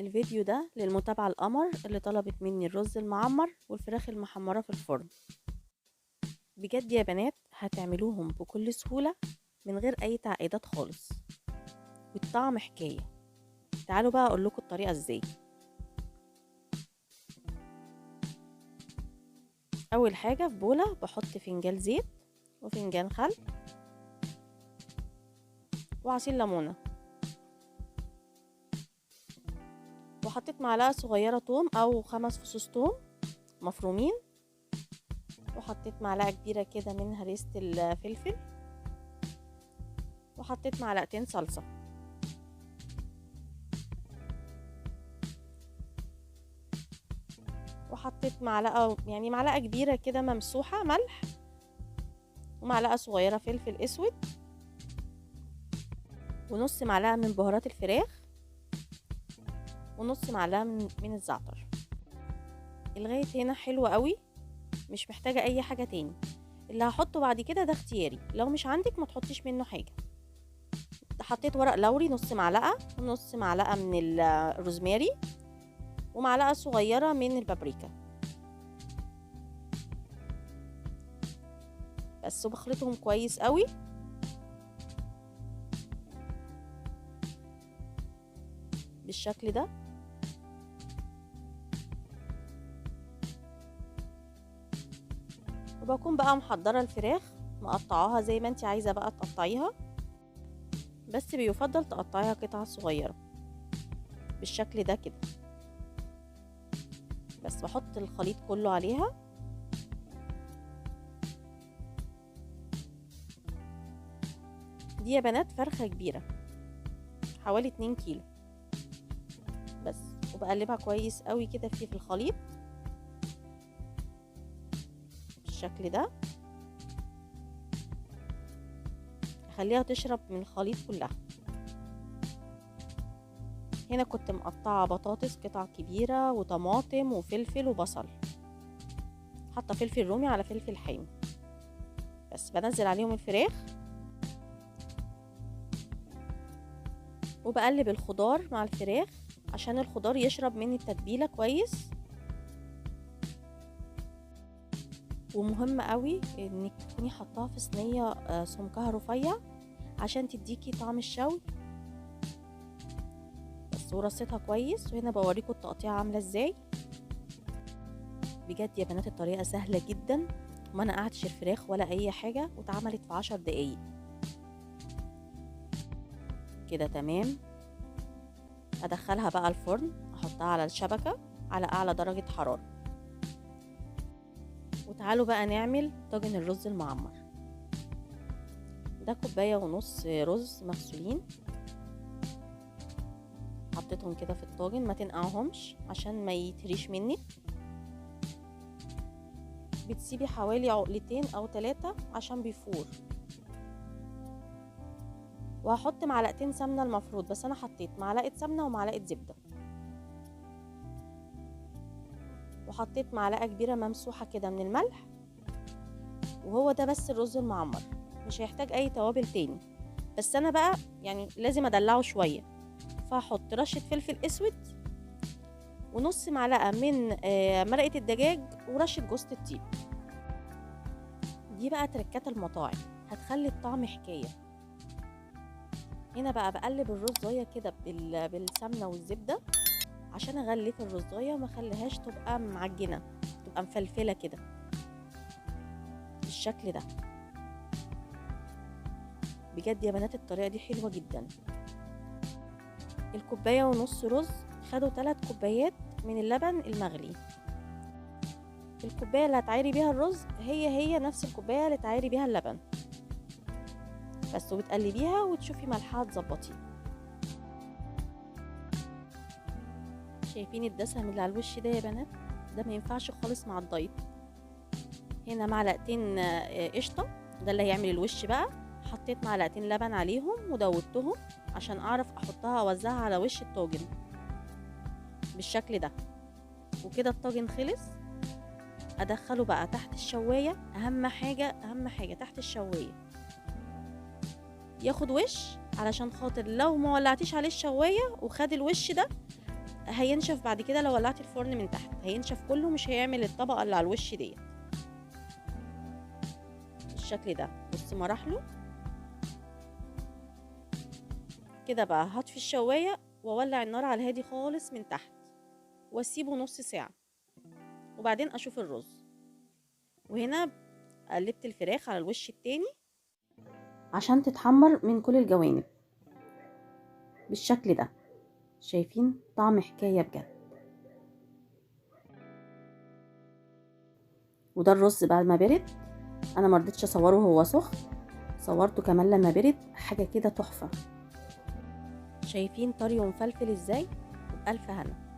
الفيديو ده للمتابعة القمر اللي طلبت مني الرز المعمر والفراخ المحمرة في الفرن. بجد يا بنات هتعملوهم بكل سهولة من غير أي تعقيدات خالص، والطعم حكاية. تعالوا بقى أقول لكم الطريقة ازاي. أول حاجة في بولة بحط فنجان زيت وفنجان خل وعصير ليمونة، وحطيت معلقة صغيرة توم أو 5 فصوص توم مفرومين، وحطيت معلقة كبيرة كده من هريسة الفلفل، وحطيت معلقتين صلصة، وحطيت معلقة كبيرة كده ممسوحة ملح، ومعلقة صغيرة فلفل اسود، ونص معلقة من بهارات الفراخ، ونص معلقة من الزعتر. لغاية هنا حلوة قوي، مش محتاجة اي حاجة تاني. اللي هحطه بعد كده ده اختياري، لو مش عندك ما تحطيش منه حاجة. حطيت ورق لوري نص معلقة، ونص معلقة من الروزماري، ومعلقة صغيرة من البابريكا بس، وبخلطهم كويس قوي بالشكل ده. وبكون بقى محضرة الفراخ مقطعاها زي ما انت عايزة بقى تقطعيها، بس بيفضل تقطعيها قطع صغيرة بالشكل ده كده. بس بحط الخليط كله عليها. دي يا بنات فرخة كبيرة حوالي 2 كيلو بس، وبقلبها كويس قوي كده في الخليط بالشكل ده. اخليها تشرب من الخليط كلها. هنا كنت مقطعة بطاطس قطع كبيرة وطماطم وفلفل وبصل، حاطة فلفل رومي على فلفل حامي، بس بنزل عليهم الفراخ وبقلب الخضار مع الفراخ عشان الخضار يشرب من التتبيلة كويس. ومهم قوي انك تكوني حطاها في صينية سمكها رفيع عشان تديكي طعم الشوي بس، ورصيتها كويس. وهنا بوريكم التقطيع عاملة ازاي. بجد يا بنات الطريقة سهلة جدا، وما نقعتش الفراخ ولا اي حاجة، واتعملت في 10 دقايق كده. تمام، ادخلها بقى الفرن، احطها على الشبكة على اعلى درجة حرارة. وتعالوا بقى نعمل طاجن الرز المعمر. ده 1.5 كوباية رز مغسولين، حطيتهم كده في الطاجن، ما تنقعهمش عشان ما يتريش منك. بتسيبي حوالي عقلتين او 3 عشان بيفور. وهحط معلقتين سمنة المفروض، بس انا حطيت معلقة سمنة ومعلقة زبدة، وحطيت معلقة كبيرة ممسوحة كده من الملح. وهو ده بس الرز المعمر، مش هيحتاج اي توابل تاني. بس انا بقى يعني لازم ادلعه شوية، فهحط رشة فلفل اسود، ونص معلقة من مرقة الدجاج، ورشة جوز الطيب. دي بقى تركات المطاعم هتخلي الطعم حكاية. هنا بقى بقلب الرزاية كده بالسمنة والزبدة عشان اغلف الرزاية وما اخليهاش تبقى معجنة، تبقى مفلفلة كده بالشكل ده. بجد يا بنات الطريقة دي حلوة جدا. 1.5 كوباية رز خدوا 3 كوبايات من اللبن المغلي. الكوباية اللي هتعايري بيها الرز هي نفس الكوباية اللي تعايري بيها اللبن بس، وبتقلبيها وتشوفي ملحها تظبطيه. شايفين الدسم اللي على الوش ده يا بنات؟ ده ما ينفعش خالص مع الدايت. هنا معلقتين قشطة، ده اللي هيعمل الوش بقى. حطيت معلقتين لبن عليهم ودوبتهم عشان اعرف احطها اوزعها على وش الطاجن بالشكل ده. وكده الطاجن خلص. ادخله بقى تحت الشواية. اهم حاجة تحت الشواية ياخد وش، علشان خاطر لو ما ولعتيش عليه الشواية وخد الوش ده هينشف بعد كده لو ولعتي الفرن من تحت، هينشف كله، مش هيعمل الطبقه اللي على الوش ديت بالشكل ده. بص مراحله كده. بقى هطفي الشوايه واولع النار على الهادي خالص من تحت واسيبه نص ساعه، وبعدين اشوف الرز. وهنا قلبت الفراخ على الوش التاني عشان تتحمر من كل الجوانب بالشكل ده. شايفين طعم حكايه بجد. وده الرز بعد ما برد. انا مرضتش اصوره وهو سخن، صورته كمان لما برد. حاجه كده تحفه. شايفين طري ومفلفل ازاي؟ بألف هنا.